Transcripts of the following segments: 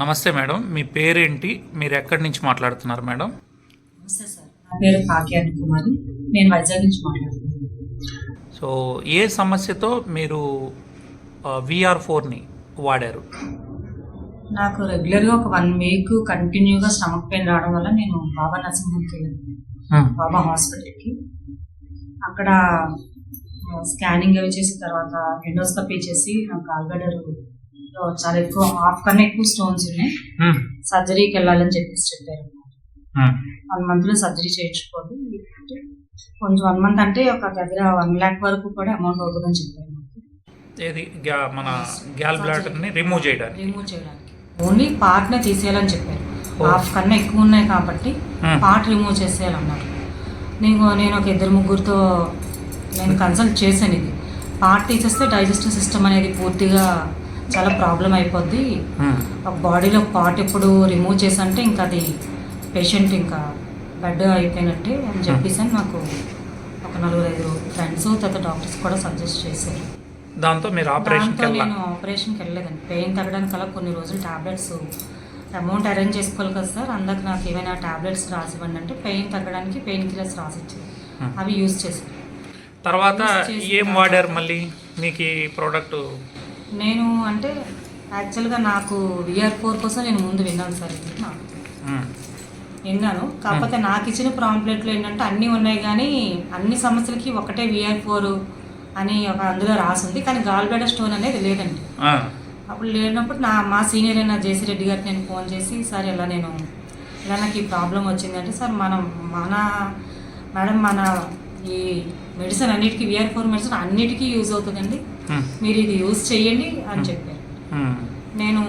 నమస్తే మేడం, మీ పేరేంటి, మీరు ఎక్కడి నుంచి మాట్లాడుతున్నారు మేడం? నమస్తే సార్, నా పేరు కాకియాని కుమారి. నేను వైజాగ్ నుంచి మాట్లాడుతున్నాను. సో ఏ సమస్యతో మీరు VR4ని వాడారు? నాకు రెగ్యులర్గా ఒక 1 వీక్ కంటిన్యూగా స్టమక్ పెయిన్ రావడం వల్ల నేను బాబా నరసింహకి వెళ్ళాను, బాబా హాస్పిటల్కి. అక్కడ స్కానింగ్ అవి చేసిన తర్వాత ఎండోస్కోపీ చేసి నాకు గాల్బ్లాడర్ చాలా ఎక్కువ, హాఫ్ కన్నా ఎక్కువ స్టోన్స్ ఉన్నాయి, సర్జరీకి వెళ్ళాలని చెప్పారు. 1 monthలో సర్జరీ చేయించుకోవాలి. కొంచెం 1 month అంటే ఒక దగ్గర 1 lakh వరకు కూడా అమౌంట్ అవుతుందని చెప్పారు. ఏది మన గాల్బ్లాడర్ని రిమూవ్ చేయడానికి ఓన్లీ పార్ట్నే తీసేయాలని చెప్పారు. హాఫ్ కన్నా ఎక్కువ ఉన్నాయి కాబట్టి పార్ట్ రిమూవ్ చేసేయాలన్నారు. నేను ఒక 2-3 నేను కన్సల్ట్ చేశాను. ఇది పార్ట్ తీసేస్తే డైజెస్టివ్ సిస్టమ్ అనేది పూర్తిగా చాలా ప్రాబ్లం అయిపోద్ది. ఒక బాడీలో పార్ట్ ఎప్పుడు రిమూవ్ చేసంటే ఇంకా అది పేషెంట్ ఇంకా బెడ్ అయిపోయినట్టే అని చెప్పేసి నాకు ఒక 4-5 ఫ్రెండ్స్ తర్వాత డాక్టర్స్ కూడా సజెస్ట్ చేశారు. దాంతో మీరు నేను ఆపరేషన్కి వెళ్ళలేదండి. పెయిన్ తగ్గడానికి అలా కొన్ని రోజులు టాబ్లెట్స్ అమౌంట్ అరేంజ్ చేసుకోవాలి కదా సార్, అందుకు నాకు ఏమైనా టాబ్లెట్స్ రాసివ్వండి అంటే పెయిన్ తగ్గడానికి పెయిన్ కిల్లర్స్ రాసిచ్చారు. అవి యూజ్ చేశాను. తర్వాత ఏం వాడారు మళ్ళీ మీకు ఈ ప్రోడక్ట్? నేను అంటే యాక్చువల్గా నాకు VR4 కోసం నేను ముందు విన్నాను సార్. ఇది నాకు విన్నాను, కాకపోతే నాకు ఇచ్చిన ప్రాంప్లెట్లో ఏంటంటే అన్నీ ఉన్నాయి కానీ అన్ని సమస్యలకి ఒకటే VR4 అని ఒక అందులో రాసింది, కానీ గాల్బ్లాడర్ స్టోన్ అనేది లేదండి. అప్పుడు లేనప్పుడు మా సీనియర్ అయిన జేసీ రెడ్డి గారికి నేను ఫోన్ చేసి, సార్ ఇలా నాకు ఈ ప్రాబ్లం వచ్చిందంటే, సార్ మేడం మన ఈ మెడిసిన్ అన్నిటికీ VR4 మెడిసిన్ అన్నిటికీ యూజ్ అవుతుందండి, మీరు ఇది యూజ్ చేయండి అని చెప్పారు. నేను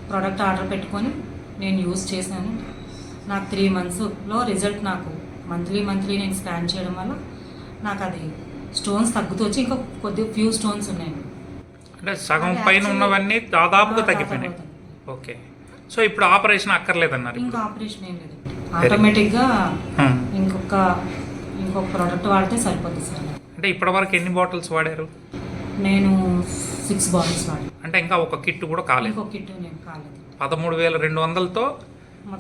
ప్రోడక్ట్ ఆర్డర్ పెట్టుకొని నేను యూజ్ చేశాను. నాకు 3 monthsలో రిజల్ట్, నాకు మంత్లీ నేను స్కాన్ చేయడం వల్ల నాకు అది స్టోన్స్ తగ్గుతూ వచ్చి ఇంకా ఫ్యూ స్టోన్స్ ఉన్నాయి. అంటే సగం పైన ఉన్నవన్నీ దాదాపుగా తగ్గిపోయినాయి. ఓకే, సో ఇప్పుడు ఆపరేషన్ అక్కర్లేదన్నారు? ఇంకా ఆపరేషన్ ఏం లేదు, ఆటోమేటిక్గా ఇంకొక ప్రోడక్ట్ వాడితే సరిపోతుంది సార్. అంటే ఇప్పటివరకు ఎన్ని బాటిల్స్ వాడారు? నేను 6 బాటిల్స్ వాడాను. అంటే ఇంకా ఒక కిట్ కూడా కాలేదు? ఇంకొక కిట్ నేను కాలేదు. 13,200తో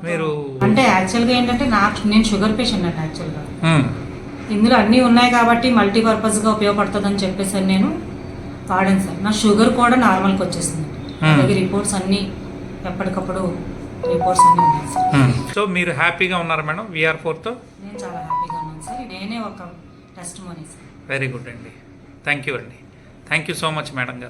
మీరు అంటే యాక్చువల్గా ఏంటంటే నేను షుగర్ పేషెంట్ అండి. యాక్చువల్గా ఇందులో అన్నీ ఉన్నాయి కాబట్టి మల్టీపర్పస్గా ఉపయోగపడుతుందని చెప్పేసి నేను వాడాను సార్. నా షుగర్ కూడా నార్మల్కి వచ్చేసింది. అలాగే రిపోర్ట్స్ అన్నీ ఎప్పటికప్పుడు రిపోర్ట్స్ అన్నీ ఉన్నాయి సార్. సో మీరు హ్యాపీగా ఉన్నారు మేడం VR4తో? నేను చాలా హ్యాపీగా ఉన్నాను సార్. నేనే ఒక టెస్టిమోనీ సార్. వెరీ గుడ్ అండి, థ్యాంక్ యూ అండి, thank you so much madam గారు.